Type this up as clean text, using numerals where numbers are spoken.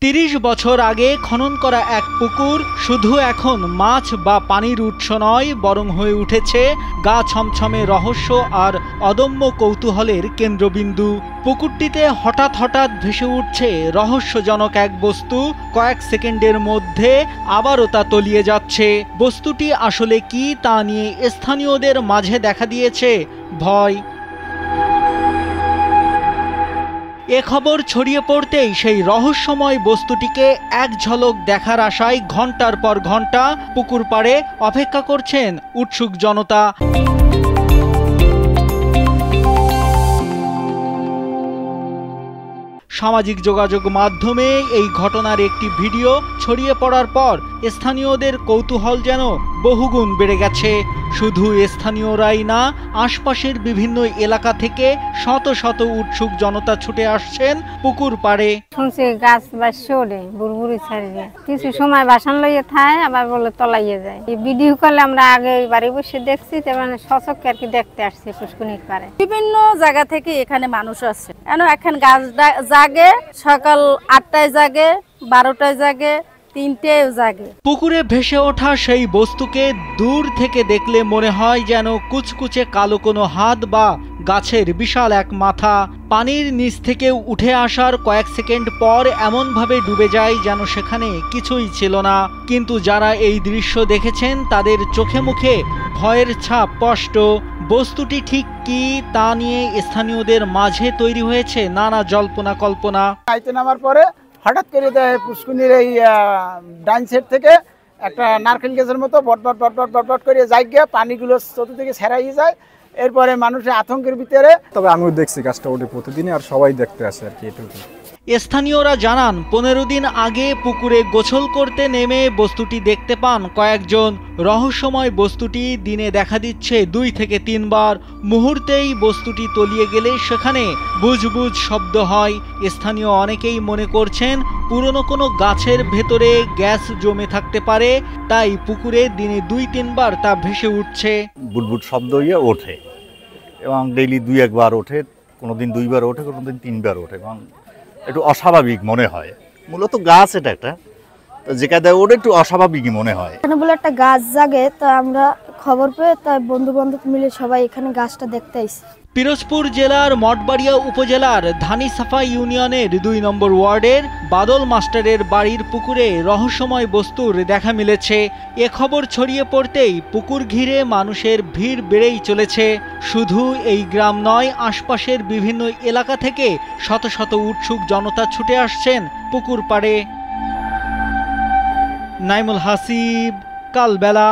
৩০ বছর আগে খনন করা এক পুকুর শুধু এখন মাছ বা পানির উৎস নয়, বরং হয়ে উঠেছে গা ছমছমে রহস্য আর অদম্য কৌতূহলের কেন্দ্রবিন্দু। পুকুরটিতে হঠাৎ হঠাৎ ভেসে উঠছে রহস্যজনক এক বস্তু, কয়েক সেকেন্ডের মধ্যে আবারও তা তলিয়ে যাচ্ছে। বস্তুটি আসলে কি তা নিয়ে স্থানীয়দের মাঝে দেখা দিয়েছে ভয়। এ খবর ছড়িয়ে পড়তেই সেই রহস্যময় বস্তুটিকে এক ঝলক দেখার আশায় ঘন্টার পর ঘন্টা পুকুর পাড়ে অপেক্ষা করছেন উৎসুক জনতা। সামাজিক যোগাযোগ মাধ্যমে এই ঘটনার একটি ভিডিও ছড়িয়ে পড়ার পর স্থানীয়দের কৌতূহল যেন বহুগুণ বেড়ে গেছে। শুধু স্থানীয়রাই না, আশপাশের বিভিন্ন এলাকা থেকে শত শত উৎসুক জনতা ছুটে আসছেন পুকুর পাড়ে। শুনছি গাছ বাসরে বুড়বুড়ি ছাড়িয়ে কিছু সময় বাসন লইয়ে থায়, আবার বলে তলাইয়ে যায়। এই ভিডিও করলে আমরা আগে বাড়ি বসে দেখছি, মানে সচক্ষে আর কি দেখতে আসছি পুষ্কুনির পাড়ে। বিভিন্ন জায়গা থেকে এখানে মানুষ আসছে। এখন গাছ জাগে সকাল 8টায় জাগে, 12টায় জাগে, 3টেও জাগে। পুকুরে ভেসে ওঠা সেই বস্তুকে দূর থেকে দেখলে মনে হয় যেন কুচকুচে কালো কোনো হাত বা গাছের বিশাল এক মাথা। পানির নিচ থেকে উঠে আসার কয়েক সেকেন্ড পর এমনভাবে ডুবে যায় যেন সেখানে কিছুই ছিল না। কিন্তু যারা এই দৃশ্য দেখেছেন তাদের চোখে মুখে ভয়ের ছাপ স্পষ্ট। বস্তুটি ঠিক কি তা নিয়ে স্থানীয়দের মাঝে তৈরি হয়েছে নানা জল্পনা কল্পনা। নামার পরে হঠাৎ করে পুষ্কুনির এই ডাইন সাইড থেকে একটা নারকেল গাছের মতো বটবট বটবট বটবট করে যায় গিয়ে পানিগুলো চতুর্দিকে ছেড়াই যায়। এরপরে মানুষের আতঙ্কের ভিতরে, তবে আমিও দেখছি গাছটা ওঠে প্রতিদিনই, আর সবাই দেখতে আসে আর কি এটুকু। স্থানীয়রা জানান 15 দিন আগে পুকুরে গোসল করতে নেমে বস্তুটি দেখতে পান কয়েকজন। রহস্যময় বস্তুটি দিনে দেখা দিচ্ছে 2 থেকে 3 বার। মুহূর্তেই বস্তুটি তলিয়ে গেলে সেখানে বুজবুজ শব্দ হয়। স্থানীয় অনেকেই মনে করছেন পুরনো কোনো গাছের ভেতরে গ্যাস জমে থাকতে পারে, তাই পুকুরে দিনে 2-3 বার তা ভেসে উঠছে। বুলবুল শব্দ হয়ে ওঠে এবং ডেইলি 2-1 বার ওঠে, কোনোদিন 2 বার ওঠে, কোনোদিন 3 বার ওঠে এবং একটু অস্বাভাবিক মনে হয়। মূলত গাছ এটা একটা, যেখানে ওটা একটু অস্বাভাবিকই মনে হয়। এখানে বলে একটা গাছ জাগে, তো আমরা খবর পেয়ে তাই বন্ধু বান্ধব মিলে সবাই এখানে গাছটা দেখতে আইছি। পিরোজপুর জেলার মঠবাড়িয়া উপজেলার ধানিসাফা ইউনিয়নের 2 নম্বর ওয়ার্ডের বাদল মাস্টারের বাড়ির পুকুরে রহস্যময় বস্তুর দেখা মিলেছে। এ খবর ছড়িয়ে পড়তেই পুকুর ঘিরে মানুষের ভিড় বেড়েই চলেছে। শুধু এই গ্রাম নয়, আশপাশের বিভিন্ন এলাকা থেকে শত শত উৎসুক জনতা ছুটে আসছেন পুকুর পাড়ে। নাইমুল হাসিব, কালবেলা।